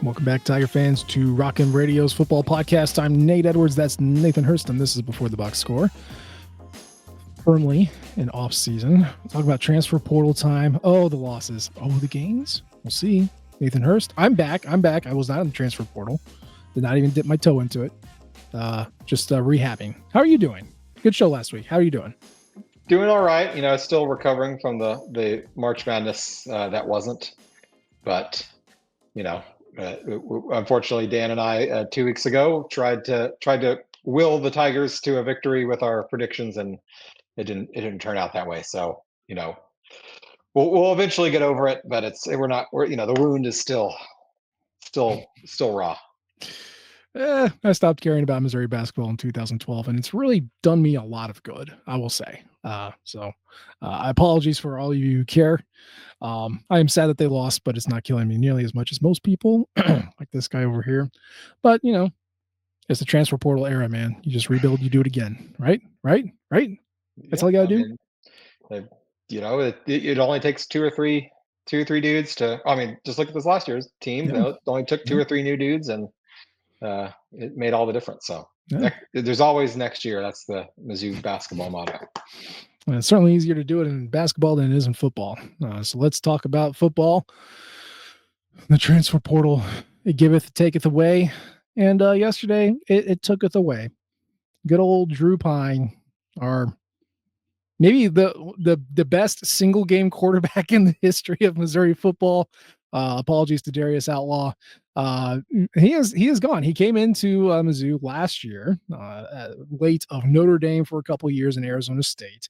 Welcome back, Tiger fans, to Rockin' Radio's football podcast. I'm Nate Edwards. That's Nathan Hurst, and this is Before the Box Score. Firmly in off season. We'll talk about transfer portal time. Oh, the losses. Oh, the gains. We'll see. Nathan Hurst. I'm back. I was not in the transfer portal. Did not even dip my toe into it. Just rehabbing. How are you doing? Good show last week. How are you doing? Doing all right. You know, still recovering from the March Madness that wasn't. But, you know, unfortunately, Dan and I 2 weeks ago tried to will the Tigers to a victory with our predictions, and it didn't turn out that way. So, you know, we'll eventually get over it, but we're you know, the wound is still raw. I stopped caring about Missouri basketball in 2012, and it's really done me a lot of good, I will say. So apologies for all of you who care. I am sad that they lost, but it's not killing me nearly as much as most people, like this guy over here. But, you know, it's the transfer portal era, man. You just rebuild, you do it again, right? That's all you got to do. You know, it only takes two or three dudes to. I mean, just look at this last year's team. Yeah. It only took two or three new dudes, and it made all the difference. So there's always next year. That's the Mizzou basketball motto. Well, it's certainly easier to do it in basketball than it is in football. So let's talk about football. The transfer portal, it giveth, taketh away. And yesterday, it tooketh away. Good old Drew Pyne, our maybe the best single game quarterback in the history of Missouri football. Apologies to Darius Outlaw. He is gone. He came into Mizzou last year, late of Notre Dame for a couple of years in Arizona State.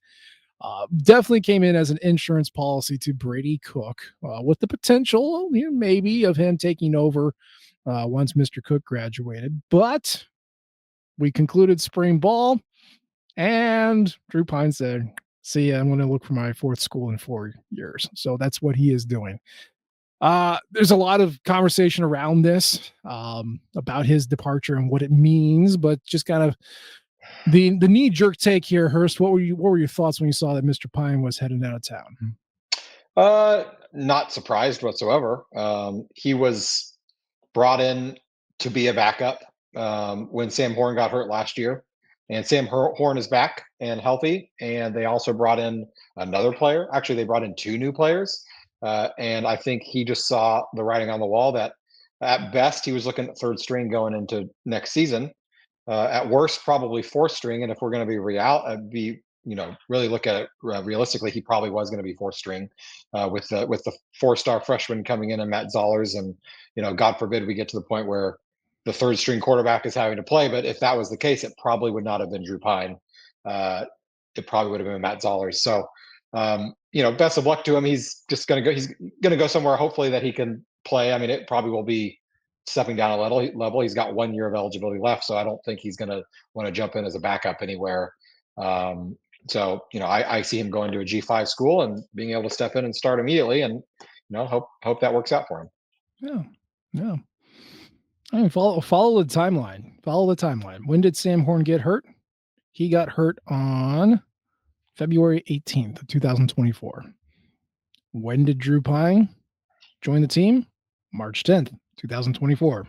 Definitely came in as an insurance policy to Brady Cook, with the potential, maybe, of him taking over once Mr. Cook graduated. But we concluded spring ball, and Drew Pyne said, "See ya, I'm going to look for my fourth school in 4 years." So that's what he is doing. There's a lot of conversation around this, about his departure and what it means, but just kind of the knee-jerk take here, Hurst. What were your thoughts when you saw that Mr. Pyne was heading out of town? Not surprised whatsoever. He was brought in to be a backup when Sam Horn got hurt last year, and Sam Horn is back and healthy. And they also brought in another player. Actually, they brought in two new players. And I think he just saw the writing on the wall that at best he was looking at third string going into next season. At worst, probably fourth string. And if we're going to really look at it realistically, he probably was going to be fourth string with the 4-star freshman coming in and Matt Zollers. And, you know, God forbid we get to the point where the third string quarterback is having to play. But if that was the case, it probably would not have been Drew Pyne. It probably would have been Matt Zollers. So, you know, best of luck to him. He's going to go somewhere, hopefully, that he can play. I mean, it probably will be stepping down a level. He's got 1 year of eligibility left, so I don't think he's going to want to jump in as a backup anywhere. So, you know, I see him going to a G5 school and being able to step in and start immediately, and, you know, hope that works out for him. Yeah. I mean, follow the timeline. When did Sam Horn get hurt? He got hurt on February 18th, 2024. When did Drew Pyne join the team? March 10th, 2024.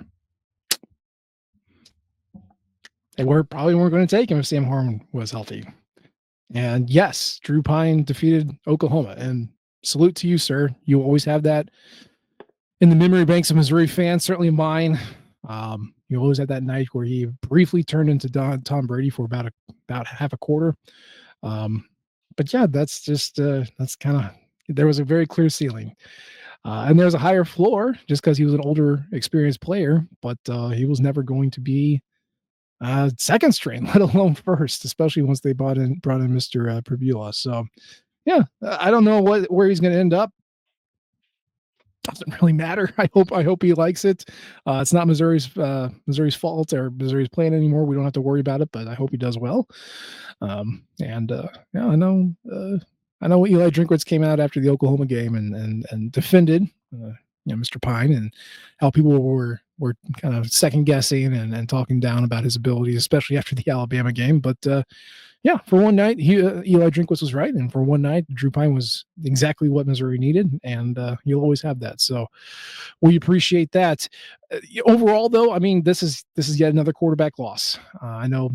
They probably weren't going to take him if Sam Horn was healthy. And yes, Drew Pyne defeated Oklahoma. And salute to you, sir. You always have that in the memory banks of Missouri fans, certainly mine. You always had that night where he briefly turned into Tom Brady for about half a quarter. But yeah, that's just that's kind of, there was a very clear ceiling, and there's a higher floor just because he was an older, experienced player. But he was never going to be second string, let alone first, especially once they brought in Mr. Pribula. So yeah, I don't know where he's going to end up. Doesn't really matter. I hope he likes it. It's not Missouri's fault or Missouri's plan anymore. We don't have to worry about it, but I hope he does well. Yeah, I know Eli Drinkwitz came out after the Oklahoma game and defended Mr. Pyne, and how people were kind of second guessing and talking down about his abilities, especially after the Alabama game. But Yeah, for one night, Eli Drinkwitz was right, and for one night, Drew Pyne was exactly what Missouri needed, and you'll always have that. So we appreciate that. Overall, though, I mean, this is yet another quarterback loss. I know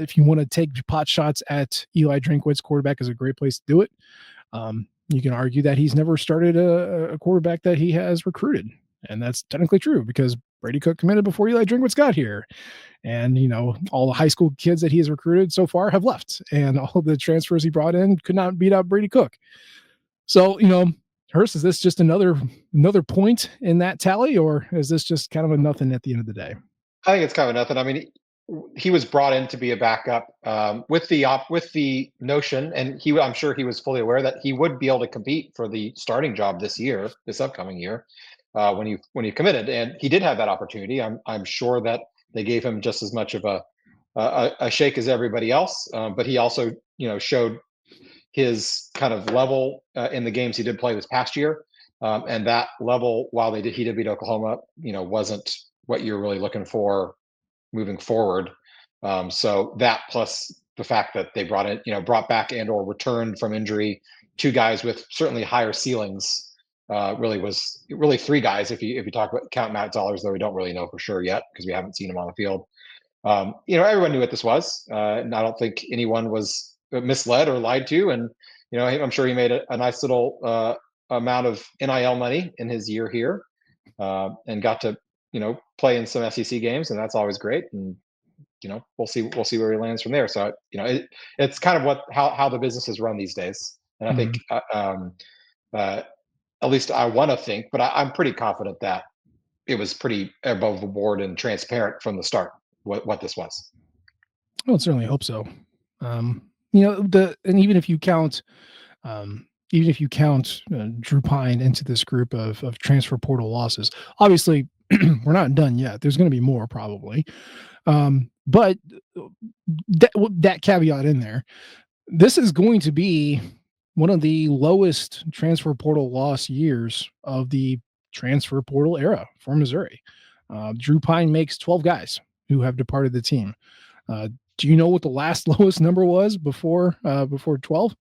if you want to take pot shots at Eli Drinkwitz, quarterback is a great place to do it. You can argue that he's never started a quarterback that he has recruited, and that's technically true because Brady Cook committed before Eli Drinkwitz got here. And, all the high school kids that he has recruited so far have left, and all the transfers he brought in could not beat out Brady Cook. So, Hurst, is this just another point in that tally, or is this just kind of a nothing at the end of the day? I think it's kind of nothing. I mean, he was brought in to be a backup with the notion, and I'm sure he was fully aware that he would be able to compete for the starting job this upcoming year, when he committed, and he did have that opportunity. I'm sure that they gave him just as much of a shake as everybody else, but he also showed his kind of level in the games he did play this past year, and that level, while he did beat Oklahoma, wasn't what you're really looking for moving forward. So that plus the fact that they brought back and or returned from injury two guys with certainly higher ceilings, really three guys if you count Matt Zollers, though we don't really know for sure yet because we haven't seen him on the field. Everyone knew what this was, and I don't think anyone was misled or lied to. And I'm sure he made a nice little amount of NIL money in his year here, and got to play in some SEC games, and that's always great. And we'll see where he lands from there. So it's kind of how the business is run these days, and I think at least I want to think, but I'm pretty confident that it was pretty above the board and transparent from the start what this was. I would certainly hope so. And even if you count, Drew Pyne into this group of transfer portal losses, obviously we're not done yet. There's going to be more probably, but that caveat in there, this is going to be one of the lowest transfer portal loss years of the transfer portal era for Missouri. Drew Pyne makes 12 guys who have departed the team. Do you know what the last lowest number was before 12?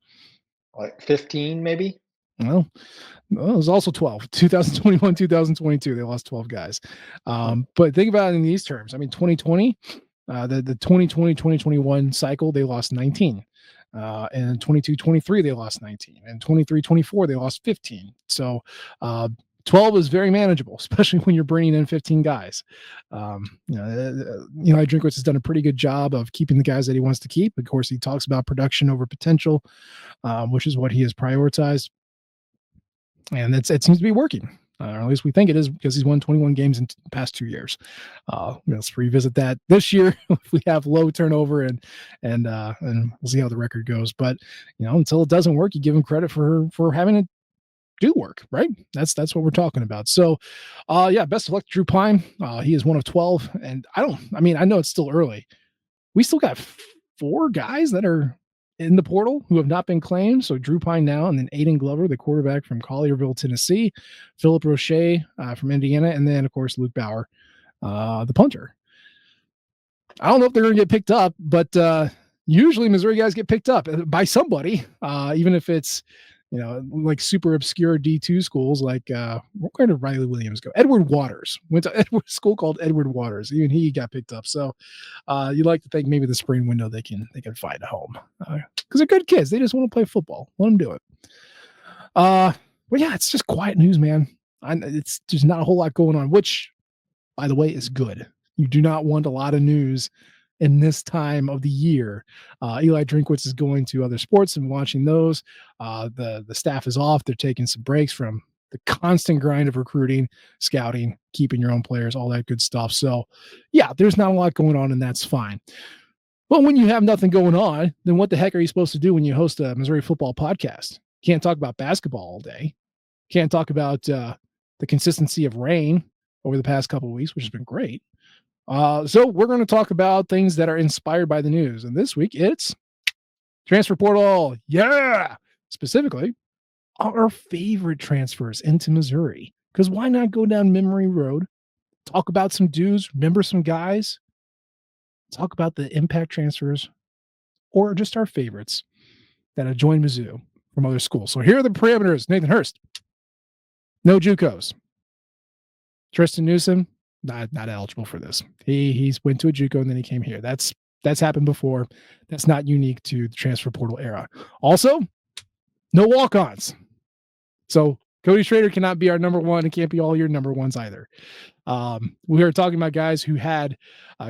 Like 15, maybe. Well, it was also 12. 2021, 2022, they lost 12 guys. But think about it in these terms. I mean, 2020, the 2020-2021 cycle, they lost 19. And 22-23, they lost 19. And 23-24, they lost 15. So 12 is very manageable, especially when you're bringing in 15 guys. Eli Drinkwitz has done a pretty good job of keeping the guys that he wants to keep. Of course, he talks about production over potential, which is what he has prioritized. And it seems to be working. Or at least we think it is, because he's won 21 games in the past 2 years. Let's revisit that this year if we have low turnover, and we'll see how the record goes. But until it doesn't work, you give him credit for having it do work, right? That's what we're talking about. So, best of luck to Drew Pyne. He is one of 12, and I know it's still early. We still got 4 guys that are in the portal who have not been claimed. So Drew Pyne now, and then Aiden Glover, the quarterback from Collierville, Tennessee, Philip Roche from Indiana, and then of course Luke Bauer, the punter. I don't know if they're going to get picked up, but usually Missouri guys get picked up by somebody, even if it's like super obscure D2 schools. Like where did Riley Williams go? Edward Waters went to a school called Edward Waters. Even he got picked up. So you like to think maybe the spring window they can find a home, because they're good kids. They just want to play football. Let them do it. But yeah, it's just quiet news, man. There's not a whole lot going on, which, by the way, is good. You do not want a lot of news in this time of the year. Eli Drinkwitz is going to other sports and watching those. The staff is off. They're taking some breaks from the constant grind of recruiting, scouting, keeping your own players, all that good stuff. So yeah, there's not a lot going on, and that's fine. But when you have nothing going on, then what the heck are you supposed to do when you host a Missouri football podcast? Can't talk about basketball all day. Can't talk about the consistency of rain over the past couple of weeks, which has been great. So we're going to talk about things that are inspired by the news. And this week it's transfer portal. Yeah. Specifically, our favorite transfers into Missouri. Because why not go down memory road, talk about some dudes, remember some guys, talk about the impact transfers or just our favorites that have joined Mizzou from other schools. So here are the parameters. Nathan Hurst, no JUCOs. Tristan Newsom, not eligible for this. He's went to a JUCO and then he came here. That's happened before. That's not unique to the transfer portal era. Also, no walk-ons. So Cody Schrader cannot be our number one. It can't be all your number ones either. We are talking about guys who had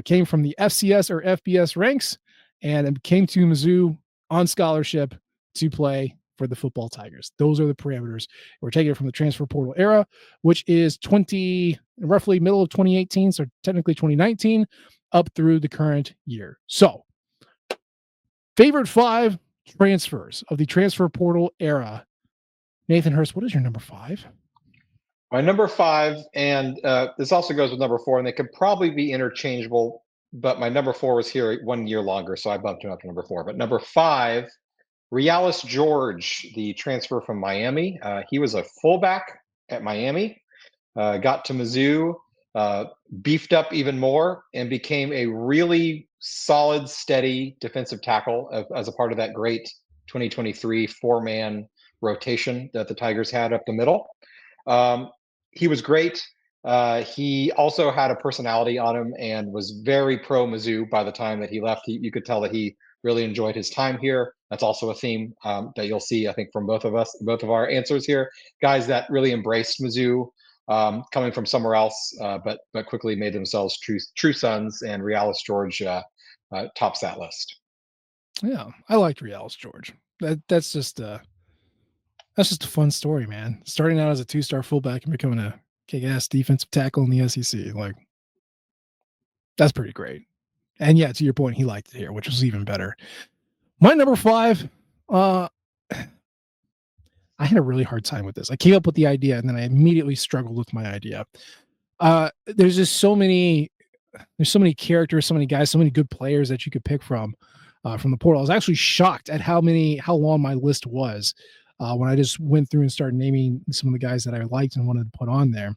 came from the FCS or FBS ranks and came to Mizzou on scholarship to play for the football Tigers. Those are the parameters. We're taking it from the transfer portal era, which is roughly middle of 2018, so technically 2019, up through the current year. So, favorite 5 transfers of the transfer portal era. Nathan Hurst, what is your number 5? My number 5, and this also goes with number 4, and they could probably be interchangeable, but my number 4 was here 1 year longer, so I bumped him up to number 4. But number 5, Realis George, the transfer from Miami. He was a fullback at Miami, got to Mizzou, beefed up even more, and became a really solid, steady defensive tackle as a part of that great 2023 4-man rotation that the Tigers had up the middle. He was great. He also had a personality on him and was very pro Mizzou by the time that he left. You could tell that he really enjoyed his time here. That's also a theme that you'll see, I think, from both of us, both of our answers here. Guys that really embraced Mizzou, coming from somewhere else, but quickly made themselves true sons. And Realis George tops that list. Yeah, I liked Realis George. That's just a fun story, man. Starting out as a 2-star fullback and becoming a kick-ass defensive tackle in the SEC, like that's pretty great. And yeah, to your point, he liked it here, which was even better. My number 5, I had a really hard time with this. I came up with the idea and then I immediately struggled with my idea. There's just so many characters, so many guys, so many good players that you could pick from the portal. I was actually shocked at how long my list was when I just went through and started naming some of the guys that I liked and wanted to put on there.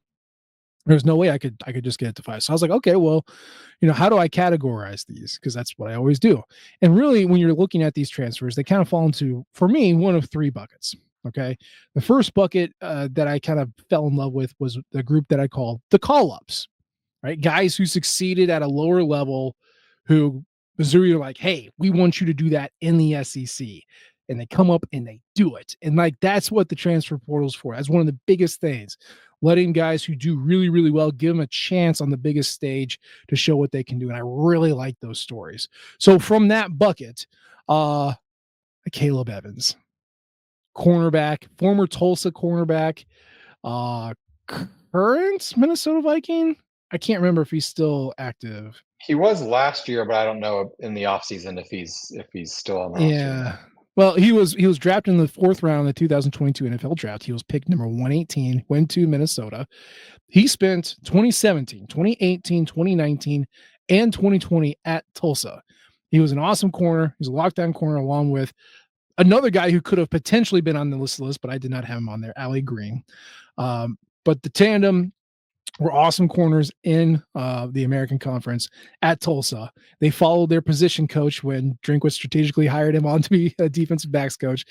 There's no way I could just get it to 5. So I was like, okay, well, how do I categorize these? Because that's what I always do. And really, when you're looking at these transfers, they kind of fall into, for me, one of 3 buckets. Okay. The first bucket that I kind of fell in love with was the group that I call the call-ups, right? Guys who succeeded at a lower level, who Missouri are like, hey, we want you to do that in the SEC. And they come up and they do it. And like, that's what the transfer portal is for. That's one of the biggest things. Letting guys who do really, really well, give them a chance on the biggest stage to show what they can do. And I really like those stories. So from that bucket, Caleb Evans, cornerback, former Tulsa cornerback, current Minnesota Viking. I can't remember if he's still active. He was last year, but I don't know in the offseason if he's still on the roster. Yeah. Well, he was drafted in the 4th round of the 2022 NFL draft. He was picked number 118, went to Minnesota. He spent 2017, 2018, 2019, and 2020 at Tulsa. He was an awesome corner. He's a lockdown corner along with another guy who could have potentially been on the list, but I did not have him on there, Ali Green. But the tandem were awesome corners in the American Conference at Tulsa. They followed their position coach when Drinkwitz strategically hired him on to be a defensive backs coach.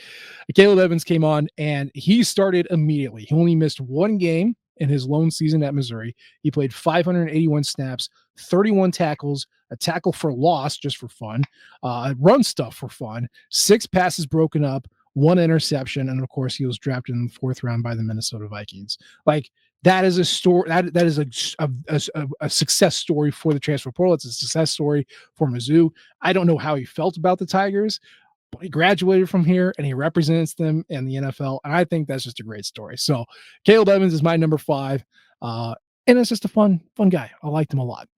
Caleb Evans came on and he started immediately. He only missed 1 game in his lone season at Missouri. He played 581 snaps, 31 tackles, a tackle for loss just for fun, run stuff for fun, 6 passes broken up, 1 interception, and of course he was drafted in the 4th round by the Minnesota Vikings. Like, that is a story. That is a success story for the transfer portal. It's a success story for Mizzou. I don't know how he felt about the Tigers, but he graduated from here and he represents them in the NFL. And I think that's just a great story. So Caleb Evans is my number 5. And it's just a fun guy. I liked him a lot.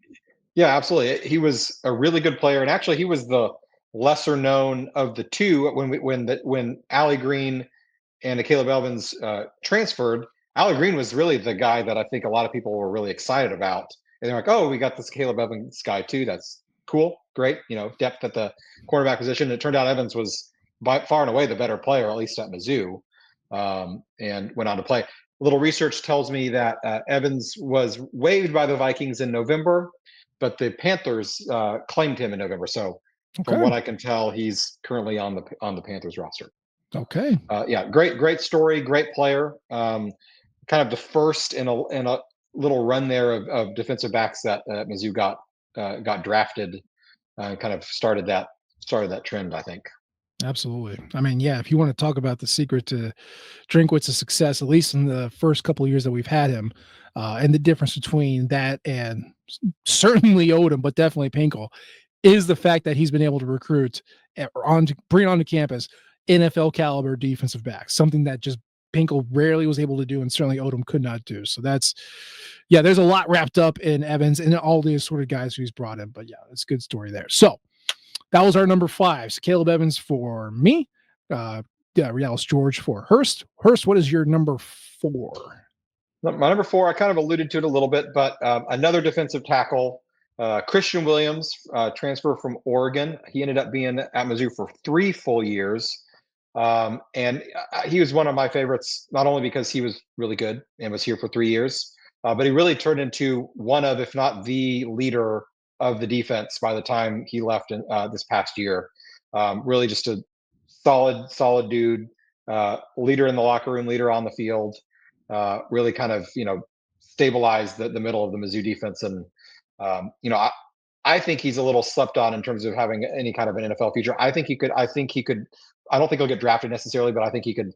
Yeah, absolutely. He was a really good player. And actually he was the lesser known of the 2 when Ali Green and Caleb Evans transferred. Ali Green was really the guy that I think a lot of people were really excited about. And they're like, oh, we got this Caleb Evans guy too. That's cool. Great. Depth at the quarterback position. It turned out Evans was by far and away the better player, at least at Mizzou, and went on to play. A little research tells me that Evans was waived by the Vikings in November, but the Panthers claimed him in November. So From Okay. what I can tell, he's currently on the Panthers roster. Okay. Yeah, great story, great player. Kind of the first in a little run there of defensive backs that Mizzou got drafted. Kind of started that trend, I think. Absolutely. I mean, yeah, if you want to talk about the secret to Drinkwitz' success, at least in the first couple of years that we've had him, and the difference between that and certainly Odom, but definitely Pinkel, is the fact that he's been able to recruit bring onto campus NFL caliber defensive backs, something that just Pinkel rarely was able to do, and certainly Odom could not do. So yeah, there's a lot wrapped up in Evans and all these sort of guys who's brought in. But yeah, it's a good story there. So that was our number 5. So Caleb Evans for me, Realis George for Hurst. Hurst, what is your number 4? My number 4, I kind of alluded to it a little bit, but another defensive tackle, Christian Williams, transfer from Oregon. He ended up being at Mizzou for 3 full years. And he was one of my favorites, not only because he was really good and was here for 3 years, but he really turned into one of, if not the leader of the defense by the time he left this past year. Really just a solid dude, leader in the locker room, leader on the field. Really kind of stabilized the middle of the Mizzou defense, and I think he's a little slept on in terms of having any kind of an NFL future. I think he could. I think he could. I don't think he'll get drafted necessarily, but I think he could,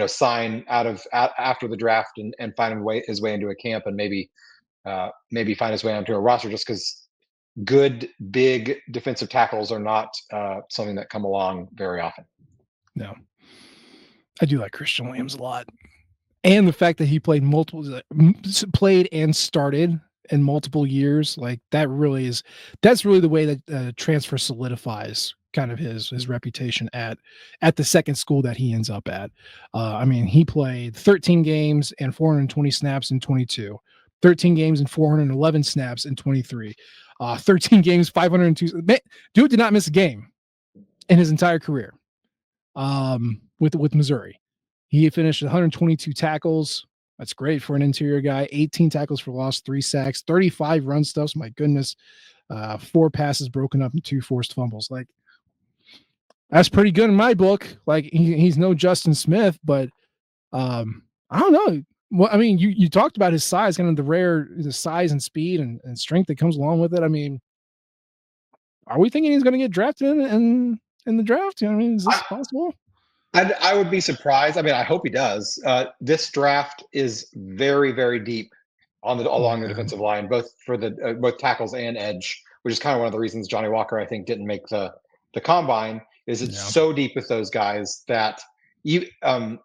sign after the draft and find his way into a camp, and maybe find his way onto a roster, just because good big defensive tackles are not something that come along very often. No, I do like Christian Williams a lot, and the fact that he played and started in multiple years, like that's really the way that transfer solidifies kind of his reputation at the second school that he ends up at. I mean, he played 13 games and 420 snaps in 22, 13 games and 411 snaps in 23, 13 games, 502. Dude did not miss a game in his entire career with Missouri. He finished 122 tackles. That's great for an interior guy. 18 tackles for loss, 3 sacks, 35 run stuffs. My goodness. 4 passes broken up and 2 forced fumbles. Like, that's pretty good in my book. Like, he's no Justin Smith, but I don't know. Well, I mean, you talked about his size, kind of the size and speed and strength that comes along with it. I mean, are we thinking he's going to get drafted in the draft? I mean, is this possible? I would be surprised. I mean, I hope he does. This draft is very, very deep along the defensive line, both for the both tackles and edge, which is kind of one of the reasons Johnny Walker, I think, didn't make the combine. Is it's so deep with those guys that that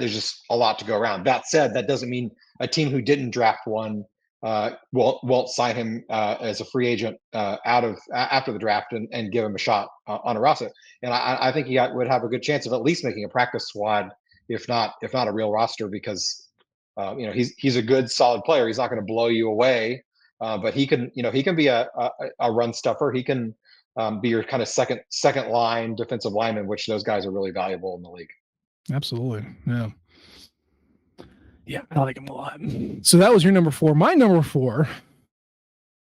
there's just a lot to go around. That said, that doesn't mean a team who didn't draft one won't sign him as a free agent after the draft and give him a shot on a roster. And I think he would have a good chance of at least making a practice squad, if not a real roster, because he's a good solid player. He's not going to blow you away, but he can be a run stuffer. He can be your kind of second line defensive lineman, which those guys are really valuable in the league. Absolutely. Yeah. Yeah, I like him a lot. So that was your number 4. My number 4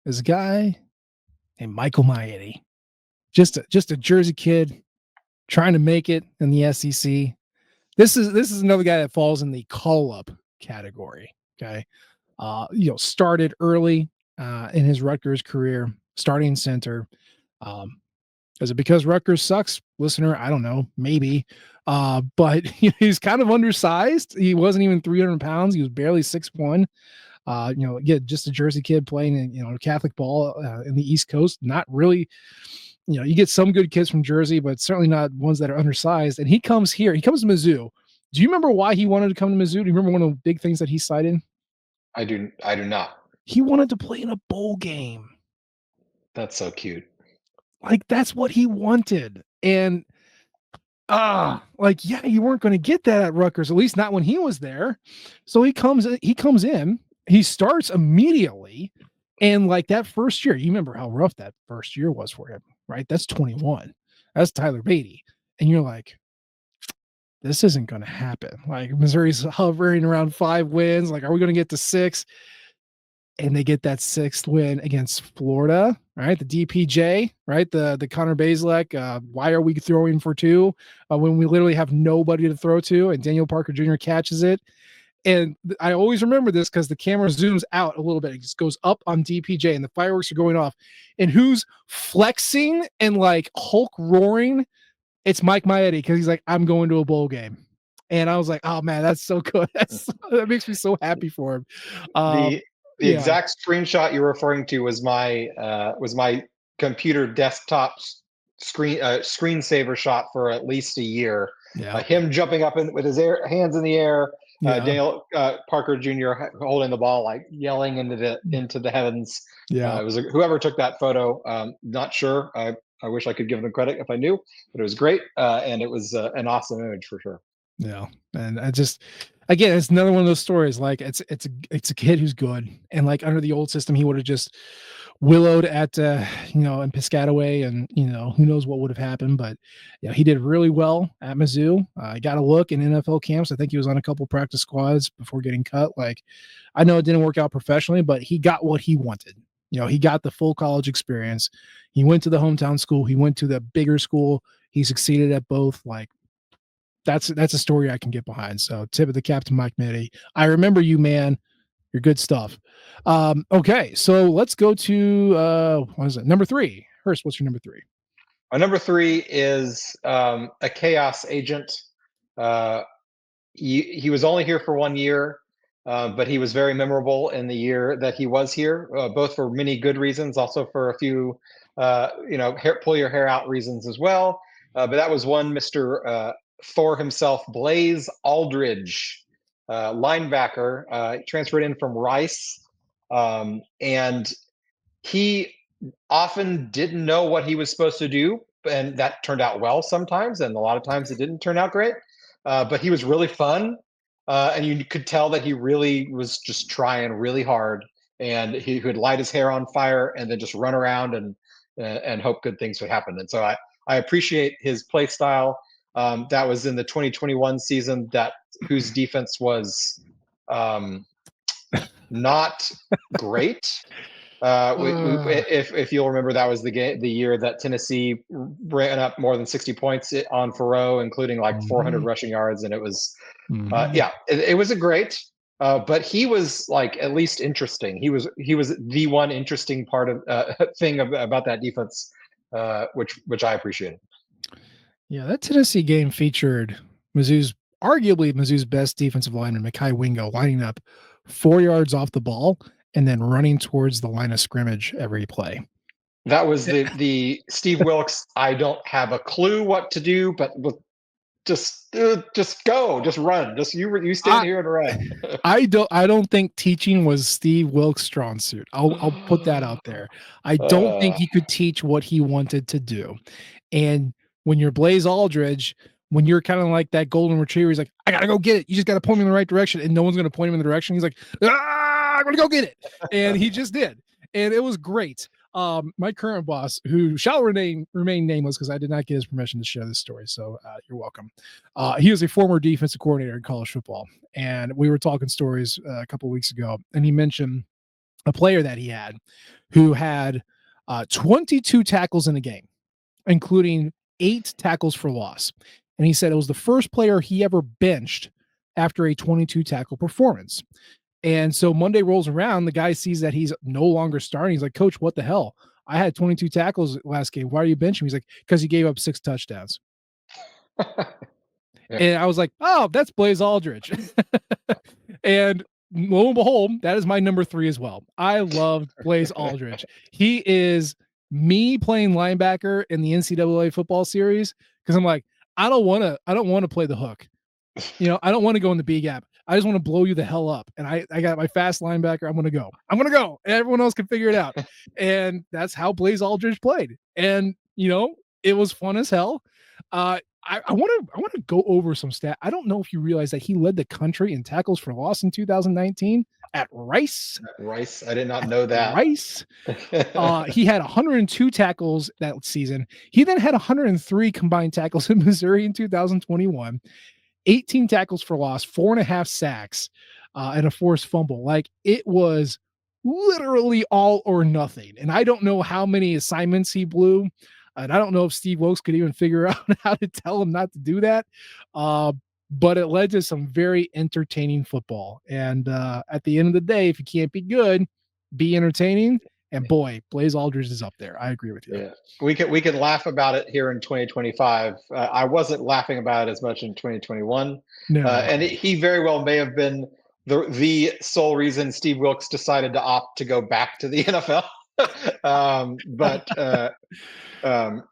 is a guy named Michael Maietti. Just a Jersey kid trying to make it in the SEC. This is another guy that falls in the call-up category. Okay. Started early in his Rutgers career, starting center. Is it because Rutgers sucks? Listener, I don't know. Maybe. But he's kind of undersized. He wasn't even 300 pounds. He was barely 6'1". Just a Jersey kid playing in, Catholic ball in the East Coast. Not really, you get some good kids from Jersey, but certainly not ones that are undersized. And he comes here. He comes to Mizzou. Do you remember why he wanted to come to Mizzou? Do you remember one of the big things that he cited? I do not. He wanted to play in a bowl game. That's so cute. Like, that's what he wanted. And you weren't going to get that at Rutgers, at least not when he was there. So he comes in, he starts immediately. And like that first year, you remember how rough that first year was for him, right? That's 21. That's Tyler Beatty. And you're like, this isn't going to happen. Like, Missouri's hovering around 5 wins. Like, are we going to get to 6? and they get that 6th win against Florida, right? The DPJ, right? The Connor Bazelak. Why are we throwing for 2 when we literally have nobody to throw to? And Daniel Parker Jr. catches it. And I always remember this because the camera zooms out a little bit. It just goes up on DPJ and the fireworks are going off. And who's flexing and like Hulk roaring? It's Mike Maietti because he's like, I'm going to a bowl game. And I was like, oh man, that's so good. That makes me so happy for him. The Yeah. exact screenshot you're referring to was my computer desktop screensaver shot for at least a year. Yeah. Him jumping up with his hands in the air, Daniel Parker Jr. holding the ball, like yelling into the heavens. Yeah. It was whoever took that photo. Not sure. I wish I could give them credit if I knew, but it was great, and it was an awesome image for sure. Yeah, and I just, again, it's another one of those stories. Like it's a kid who's good, and like under the old system, he would have just willowed at in Piscataway, and who knows what would have happened. But yeah, he did really well at Mizzou. I got a look in NFL camps. I think he was on a couple practice squads before getting cut. Like, I know it didn't work out professionally, but he got what he wanted. He got the full college experience. He went to the hometown school. He went to the bigger school. He succeeded at both. Like, that's a story I can get behind. So tip of the cap to Mike Maietti. I remember you, man. You're good stuff. Okay, so let's go to what is it? Number 3. Hurst, what's your number 3? My number 3 is a chaos agent. He was only here for 1 year, but he was very memorable in the year that he was here, both for many good reasons, also for a few, pull your hair out reasons as well. But that was one Mr. Thor himself, Blaze Aldridge, linebacker, transferred in from Rice. And he often didn't know what he was supposed to do, and that turned out well sometimes, and a lot of times it didn't turn out great. But he was really fun, and you could tell that he really was just trying really hard, and he would light his hair on fire and then just run around and hope good things would happen. And so I appreciate his play style. That was in the 2021 season whose defense was not great. If you'll remember, that was the year that Tennessee ran up more than 60 points on Faroe, including like 400 rushing yards, and it was it was a great. But he was like at least interesting. He was the one interesting part of thing about that defense, which I appreciated. Yeah, that Tennessee game featured arguably Mizzou's best defensive lineman, Mekhi Wingo, lining up 4 yards off the ball and then running towards the line of scrimmage every play. That was the Steve Wilkes. I don't have a clue what to do, but just go, just run, just you stand here and run. I don't think teaching was Steve Wilkes' strong suit. I'll put that out there. I don't think he could teach what he wanted to do. And when you're Blaze Aldridge, when you're kind of like that golden retriever, he's like, I gotta go get it. You just gotta point me in the right direction, and no one's gonna point him in the direction. He's like, I'm gonna go get it, and he just did, and it was great. My current boss, who shall remain nameless because I did not get his permission to share this story, so you're welcome. He was a former defensive coordinator in college football, and we were talking stories a couple of weeks ago, and he mentioned a player that he had who had 22 tackles in a game, including 8 tackles for loss. And he said it was the first player he ever benched after a 22 tackle performance. And so Monday rolls around, the guy sees that he's no longer starting. He's like, Coach, what the hell? I had 22 tackles last game. Why are you benching me? He's like, because he gave up 6 touchdowns. And I was like, oh, that's Blaze Aldridge. And lo and behold, that is my number 3 as well. I love Blaze Aldridge. He is me playing linebacker in the NCAA football series because I'm like, I don't want to play the hook. I don't want to go in the B gap. I just want to blow you the hell up. And I got my fast linebacker. I'm going to go. And everyone else can figure it out. And that's how Blaze Aldridge played. And, it was fun as hell. I want to go over some stat. I don't know if you realize that he led the country in tackles for loss in 2019 at Rice. Rice, I did not know that. Rice. He had 102 tackles that season. He then had 103 combined tackles in Missouri in 2021. 18 tackles for loss, 4.5 sacks, and a forced fumble. Like, it was literally all or nothing. And I don't know how many assignments he blew. And I don't know if Steve Wilkes could even figure out how to tell him not to do that. But it led to some very entertaining football. And at the end of the day, if you can't be good, be entertaining. And boy, Blaze Aldridge is up there. I agree with you. Yeah, we can laugh about it here in 2025. I wasn't laughing about it as much in 2021, No. and he very well may have been the sole reason Steve Wilkes decided to opt to go back to the NFL. But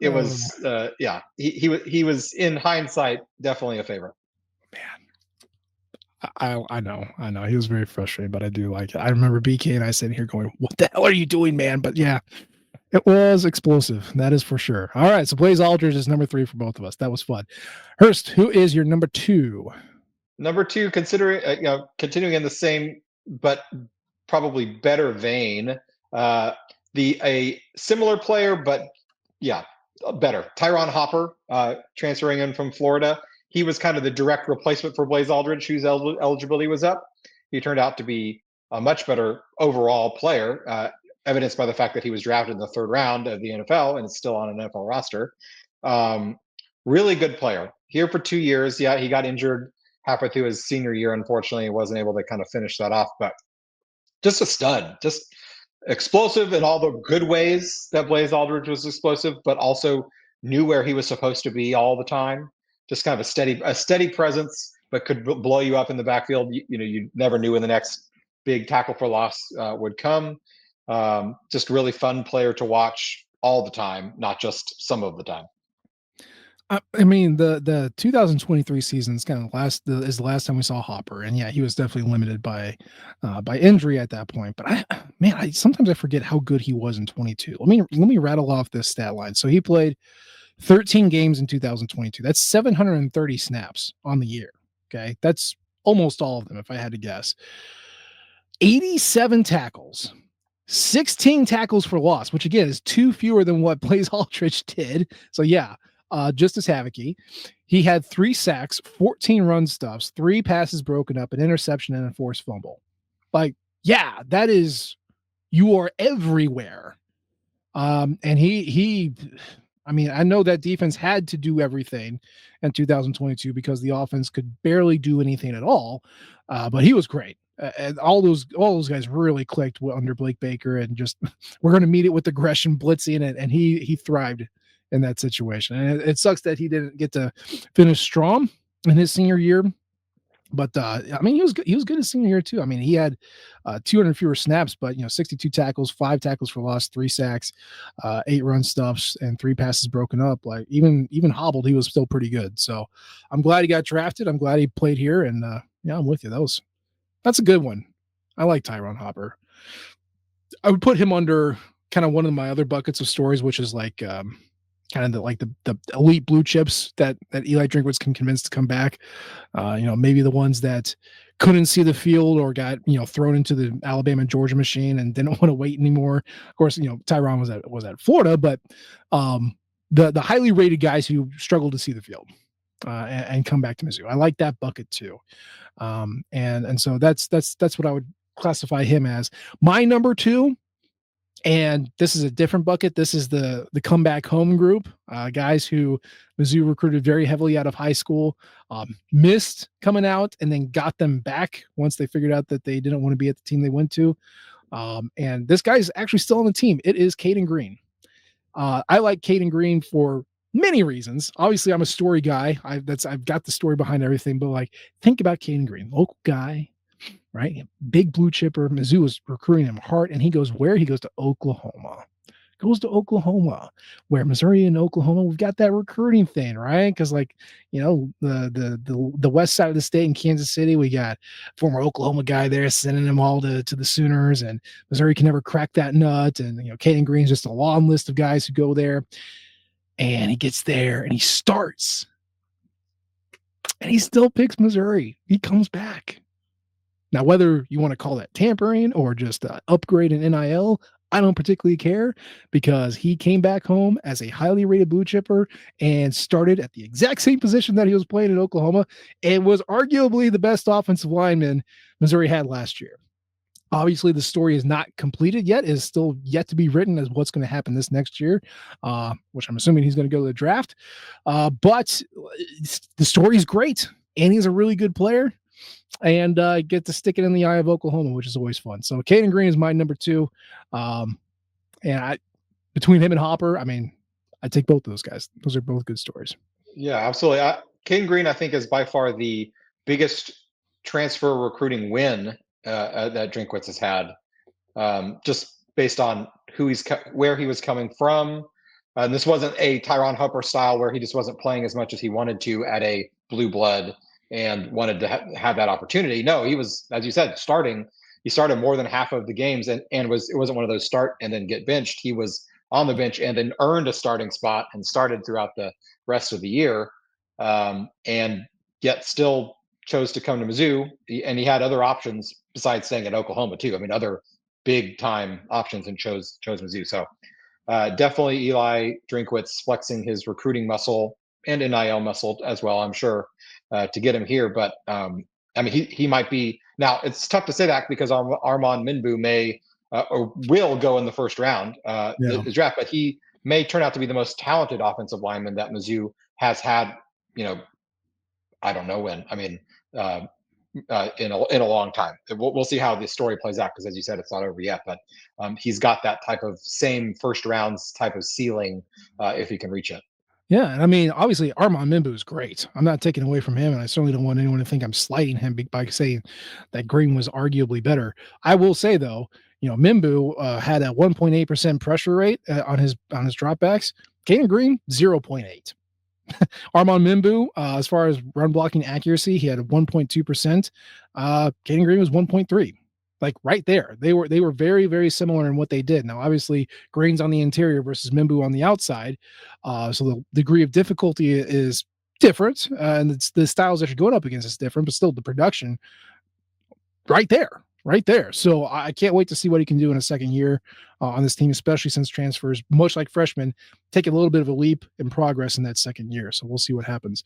it was yeah, he was in hindsight definitely a favorite. I know. He was very frustrated, but I do like it. I remember BK and I sitting here going, "What the hell are you doing, man?" But yeah, it was explosive. That is for sure. All right, so Blaze Aldridge is number 3 for both of us. That was fun. Hurst, who is your number 2? Number two, considering continuing in the same but probably better vein, a similar player, but yeah, better. Tyron Hopper, transferring in from Florida. He was kind of the direct replacement for Blaze Aldridge, whose eligibility was up. He turned out to be a much better overall player, evidenced by the fact that he was drafted in the 3rd round of the NFL and is still on an NFL roster. Really good player. Here for 2 years. Yeah, he got injured halfway through his senior year. Unfortunately, he wasn't able to kind of finish that off, but just a stud, just explosive in all the good ways that Blaze Aldridge was explosive, but also knew where he was supposed to be all the time. Just kind of a steady presence, but could blow you up in the backfield. You never knew when the next big tackle for loss would come. Just really fun player to watch all the time, not just some of the time. I mean, the 2023 season is kind of is the last time we saw Hopper, and yeah, he was definitely limited by injury at that point. But I sometimes I forget how good he was in 22. Let me rattle off this stat line. So he played 13 games in 2022. That's 730 snaps on the year. Okay, that's almost all of them if I had to guess. 87 tackles. 16 tackles for loss, which again is 2 fewer than what Blaze Aldridge did. So yeah, just as havocy. He had 3 sacks, 14 run stuffs, 3 passes broken up, an interception, and a forced fumble. Like, yeah, that is, you are everywhere. And I mean, I know that defense had to do everything in 2022 because the offense could barely do anything at all. But he was great. And all those guys really clicked under Blake Baker, and just we're going to meet it with aggression, blitzing, and he thrived in that situation. And it sucks that he didn't get to finish strong in his senior year. But I mean, he was good his senior year too. I mean, he had 200 fewer snaps, but 62 tackles, 5 tackles for loss, 3 sacks, 8 run stuffs, and 3 passes broken up. Like even hobbled, he was still pretty good. So I'm glad he got drafted. I'm glad he played here, and yeah, I'm with you. That's a good one. I like Tyron Hopper. I would put him under kind of one of my other buckets of stories, which is like kind of the elite blue chips that Eli Drinkwitz can convince to come back. Maybe the ones that couldn't see the field or got thrown into the Alabama and Georgia machine and didn't want to wait anymore. Of course, Tyron was at Florida, but the highly rated guys who struggled to see the field and come back to Mizzou. I like that bucket too. And so that's what I would classify him as. My number 2, and this is a different bucket. This is the comeback home group, guys who Mizzou recruited very heavily out of high school, missed coming out, and then got them back once they figured out that they didn't want to be at the team they went to. And this guy is actually still on the team. It is Caden Green. I like Caden Green for many reasons. Obviously, I'm a story guy. I've got the story behind everything, but like, think about Caden Green, local guy, right? Big blue chipper. Mizzou was recruiting him hard, and he goes where? He goes to Oklahoma. Goes to Oklahoma, where Missouri and Oklahoma, we've got that recruiting thing, right? Because the west side of the state in Kansas City, we got former Oklahoma guy there sending them all to the Sooners, and Missouri can never crack that nut. And Caden Green's just a long list of guys who go there. And he gets there and he starts. And he still picks Missouri. He comes back. Now, whether you want to call that tampering or just upgrade in NIL, I don't particularly care, because he came back home as a highly rated blue chipper and started at the exact same position that he was playing in Oklahoma, and was arguably the best offensive lineman Missouri had last year. Obviously, the story is not completed yet; is still yet to be written as what's going to happen this next year, which I'm assuming he's going to go to the draft. But the story is great, and he's a really good player, and get to stick it in the eye of Oklahoma, which is always fun. So Caden Green is my number 2, and between him and Hopper, I mean, I take both of those guys. Those are both good stories. Yeah, absolutely. Caden Green, I think, is by far the biggest transfer recruiting win that Drinkwitz has had, just based on where he was coming from. And this wasn't a Tyron Hopper style where he just wasn't playing as much as he wanted to at a blue blood and wanted to have that opportunity. No, he was, as you said, starting. He started more than half of the games, and it wasn't one of those start and then get benched. He was on the bench and then earned a starting spot and started throughout the rest of the year, and yet still chose to come to Mizzou. And he had other options besides staying at Oklahoma too. I mean, other big time options, and chose Mizzou. So definitely Eli Drinkwitz flexing his recruiting muscle and NIL muscle as well, I'm sure, to get him here. But I mean, he might be, now it's tough to say that because Armand Minbu may or will go in the first round the draft, but he may turn out to be the most talented offensive lineman that Mizzou has had, I don't know when. I mean, in a long time. We'll see how this story plays out because, as you said, it's not over yet. But he's got that type of same first rounds type of ceiling if he can reach it. Yeah, and I mean, obviously, Armand Minbu is great. I'm not taking away from him, and I certainly don't want anyone to think I'm slighting him by saying that Green was arguably better. I will say though, Minbu had a 1.8% pressure rate on his dropbacks. Caden Green 0.8. Armand Minbu, as far as run blocking accuracy, he had a 1.2%. Caden Green was 1.3. Like right there, they were very, very similar in what they did. Now, obviously, Green's on the interior versus Minbu on the outside, so the degree of difficulty is different, and it's the styles that you're going up against is different, but still the production right there. So I can't wait to see what he can do in a second year on this team, especially since transfers, much like freshmen, take a little bit of a leap in progress in that second year. So we'll see what happens.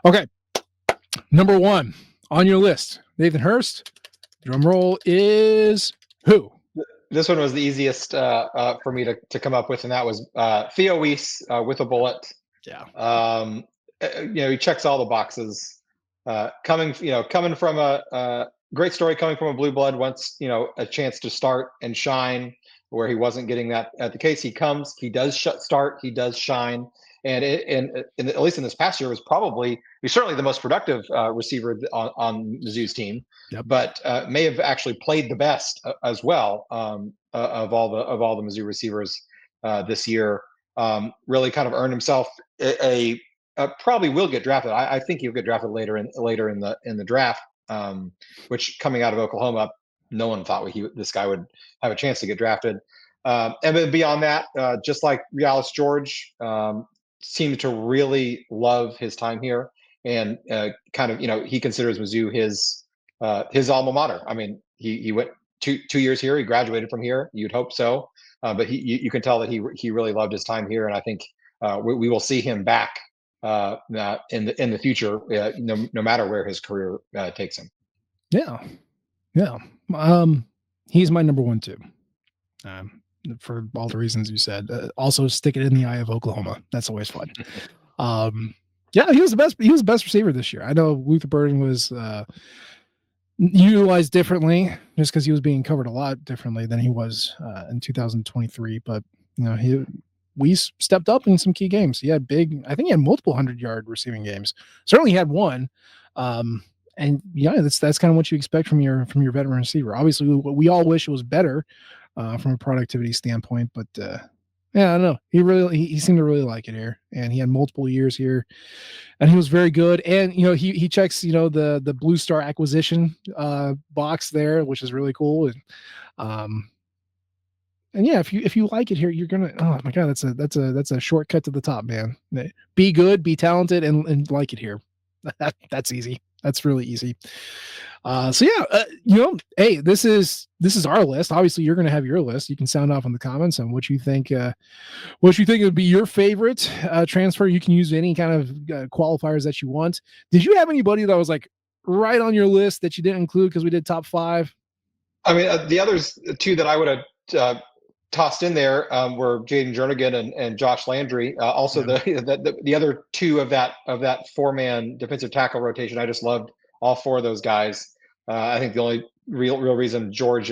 Okay, number 1 on your list, Nathan Hurst. Drum roll is who? This one was the easiest for me to come up with, and that was Theo Weiss with a bullet. Yeah. He checks all the boxes. Coming from a great story, coming from a blue blood, wants a chance to start and shine where he wasn't getting that at the case. He does start, he does shine, and at least in this past year was he's certainly the most productive receiver on Mizzou's team. Yep. But may have actually played the best as well of all the Mizzou receivers this year. Really kind of earned himself probably will get drafted. I think he'll get drafted later in the draft. Which, coming out of Oklahoma, no one thought this guy would have a chance to get drafted. And then beyond that, just like Realis George, seemed to really love his time here, and kind of he considers Mizzou his alma mater. I mean, he went 2 years here. He graduated from here. You'd hope so, but you can tell that he really loved his time here, and I think we will see him back in the future, no matter where his career takes him. Yeah. He's my number 1 too. For all the reasons you said. Also, stick it in the eye of Oklahoma. That's always fun. Yeah, he was the best. He was the best receiver this year. I know Luther Burden was utilized differently, just because he was being covered a lot differently than he was in 2023. But we stepped up in some key games. He had I think he had multiple 100-yard receiving games. Certainly had one. And that's kind of what you expect from your veteran receiver. Obviously, we all wish it was better from a productivity standpoint, but I don't know. He seemed to really like it here, and he had multiple years here, and he was very good. And he checks the Blue Star acquisition box there, which is really cool. And yeah, if you like it here, you're gonna. Oh my God, that's a shortcut to the top, man. Be good, be talented, and like it here. That's easy. That's really easy. So yeah, hey, this is our list. Obviously, you're going to have your list. You can sound off in the comments on what you think would be your favorite transfer. You can use any kind of qualifiers that you want. Did you have anybody that was like right on your list that you didn't include because we did top 5? I mean, the others two that I would have tossed in there were Jaden Jernigan and Josh Landry. Also, Yeah. the other two of that 4-man defensive tackle rotation, I just loved all four of those guys. I think the only real reason George,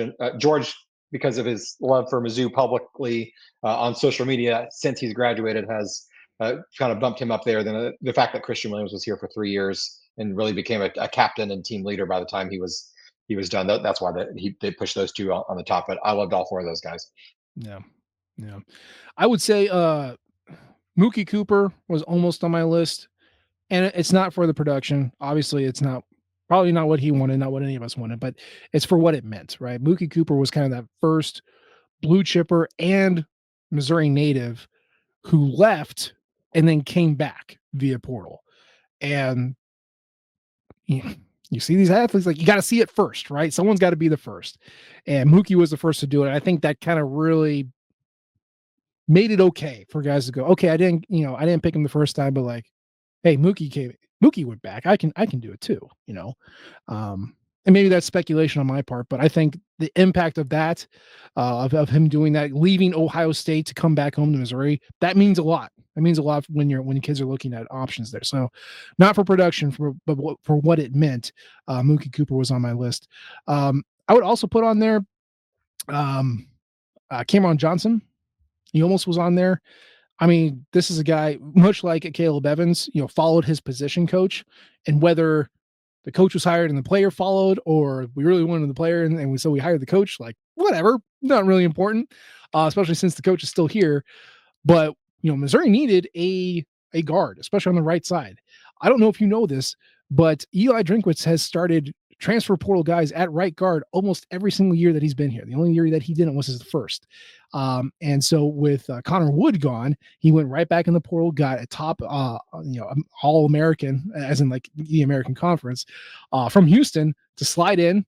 because of his love for Mizzou publicly on social media since he's graduated, has kind of bumped him up there. Then the fact that Christian Williams was here for 3 years and really became a captain and team leader by the time he was done. That's why they pushed those two on the top. But I loved all four of those guys. Yeah. Yeah. I would say Mookie Cooper was almost on my list. And it's not for the production. Obviously, it's not probably not what he wanted, not what any of us wanted, but it's for what it meant, right? Mookie Cooper was kind of that first blue chipper and Missouri native who left and then came back via portal. And you see these athletes, like you got to see it first, right? Someone's got to be the first. And Mookie was the first to do it. I think that kind of really made it okay for guys to go, okay, I didn't pick him the first time, but like, hey, Mookie went back. I can do it too, you know. And maybe that's speculation on my part, but I think the impact of that, of him doing that, leaving Ohio State to come back home to Missouri, that means a lot. That means a lot when kids are looking at options there. So, not for production, but for what it meant. Mookie Cooper was on my list. I would also put on there Cameron Johnson. He almost was on there. I mean, this is a guy much like Caleb Evans, followed his position coach, and whether the coach was hired and the player followed, or we really wanted the player and so we hired the coach, like whatever, not really important, especially since the coach is still here. But Missouri needed a guard, especially on the right side. I don't know if you know this, but Eli Drinkwitz has started transfer portal guys at right guard almost every single year that he's been here. The only year that he didn't was his first. And so with Connor Wood gone, he went right back in the portal, got a top, All-American, as in like the American Conference, from Houston to slide in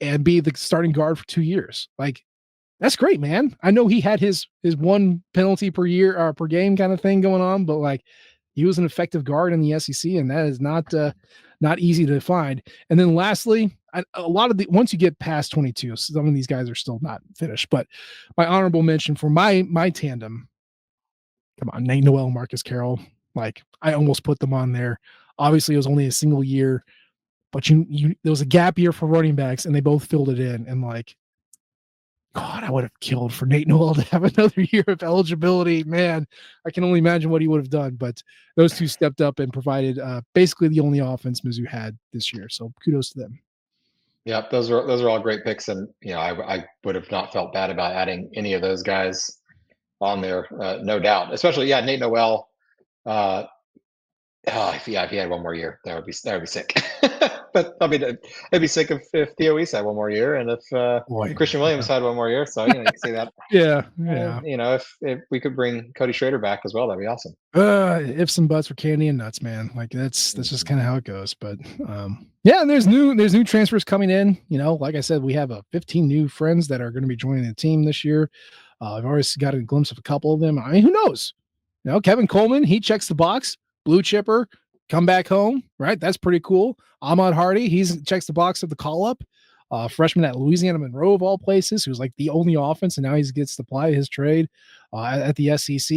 and be the starting guard for 2 years. Like, that's great, man. I know he had his one penalty per year or per game kind of thing going on, but like he was an effective guard in the SEC, and that is not easy to find. And then lastly, a lot of once you get past 22, some of these guys are still not finished. But my honorable mention for my tandem, come on, Nate Noel, Marcus Carroll. Like I almost put them on there. Obviously, it was only a single year, but there was a gap year for running backs, and they both filled it in. And like, God, I would have killed for Nate Noel to have another year of eligibility. Man, I can only imagine what he would have done. But those two stepped up and provided basically the only offense Mizzou had this year. So kudos to them. Yeah, those are all great picks, and I would have not felt bad about adding any of those guys on there, no doubt. Especially, yeah, Nate Noel. If he had one more year, that would be sick. But I mean, it'd be sick if Theo Weiss had one more year, and if Boy, Christian Williams had one more year. So you can see that. yeah. If we could bring Cody Schrader back as well, that'd be awesome. Ifs and buts for candy and nuts, man. Like that's just kind of how it goes. But yeah, and there's new transfers coming in. Like I said, we have 15 new friends that are going to be joining the team this year. I've already got a glimpse of a couple of them. I mean, who knows? Kevin Coleman, he checks the box. Blue chipper, come back home, right? That's pretty cool. Ahmad Hardy, he checks the box of the call up. Freshman at Louisiana Monroe of all places, who's like the only offense, and now he gets to apply his trade at the SEC.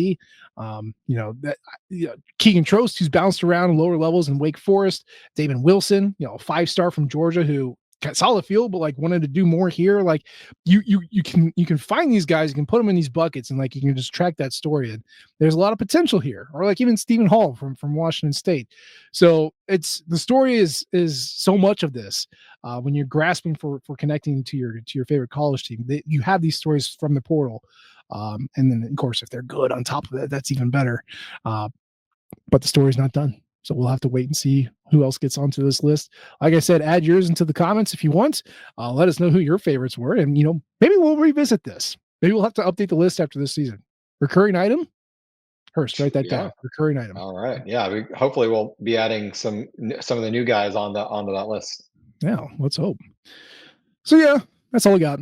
Keegan Trost, who's bounced around in lower levels in Wake Forest. Damon Wilson, a 5-star from Georgia who saw the field, but like wanted to do more here. Like you can find these guys, you can put them in these buckets, and like you can just track that story. And there's a lot of potential here. Or like even Stephen Hall from Washington State. So the story is so much of this. When you're grasping for connecting to your favorite college team, you have these stories from the portal. And then of course, if they're good on top of that, that's even better. But the story's not done. So we'll have to wait and see who else gets onto this list. Like I said, add yours into the comments if you want. Let us know who your favorites were. And, maybe we'll revisit this. Maybe we'll have to update the list after this season. Recurring item? Hurst, write that down. Recurring item. All right. Yeah. Hopefully we'll be adding some of the new guys onto that list. Yeah. Let's hope. So, yeah, that's all I got.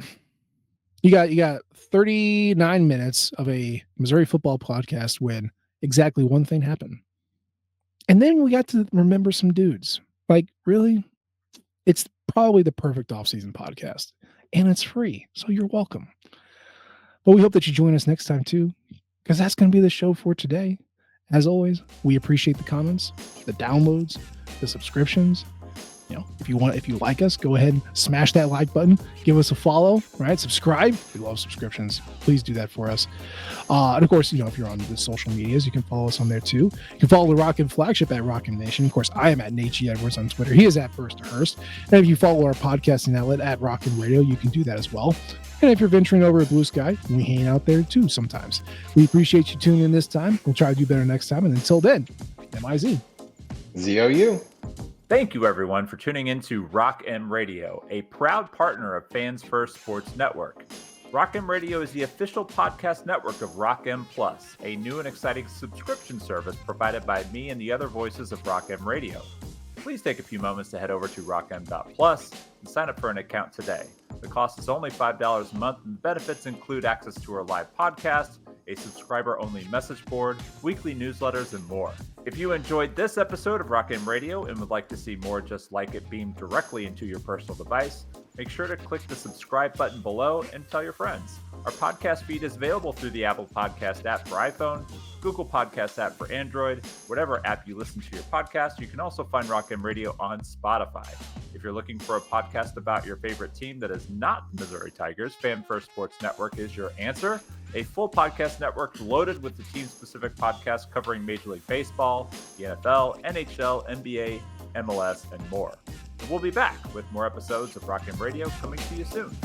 You got 39 minutes of a Missouri football podcast when exactly one thing happened. And then we got to remember some dudes. Like, really? It's probably the perfect off-season podcast. and it's free. So you're welcome. But we hope that you join us next time too, because that's going to be the show for today. As always, we appreciate the comments, the downloads, the subscriptions. If you like us, go ahead and smash that like button, give us a follow, right? Subscribe. We love subscriptions. Please do that for us. And of course, if you're on the social medias, you can follow us on there too. You can follow the Rockin' Flagship at Rockin' Nation. Of course, I am at Nate G. Edwards on Twitter. He is at First to Hurst. And if you follow our podcasting outlet at Rockin' Radio, you can do that as well. And if you're venturing over at Blue Sky, we hang out there too sometimes. We appreciate you tuning in this time. We'll try to do better next time. And until then, MIZ. ZOU. Thank you, everyone, for tuning in to Rock M Radio, a proud partner of Fans First Sports Network. Rock M Radio is the official podcast network of Rock M Plus, a new and exciting subscription service provided by me and the other voices of Rock M Radio. Please take a few moments to head over to rockm.plus and sign up for an account today. The cost is only $5 a month, and the benefits include access to our live podcast, a subscriber-only message board, weekly newsletters, and more. If you enjoyed this episode of Rock M Radio and would like to see more just like it beamed directly into your personal device, make sure to click the subscribe button below and tell your friends. Our podcast feed is available through the Apple Podcast app for iPhone, Google Podcast app for Android, whatever app you listen to your podcast. You can also find Rock M Radio on Spotify. If you're looking for a podcast about your favorite team that is not the Missouri Tigers, Fan First Sports Network is your answer. A full podcast network loaded with the team-specific podcasts covering Major League Baseball, the NFL, NHL, NBA, MLS, and more. And we'll be back with more episodes of Rock M Radio coming to you soon.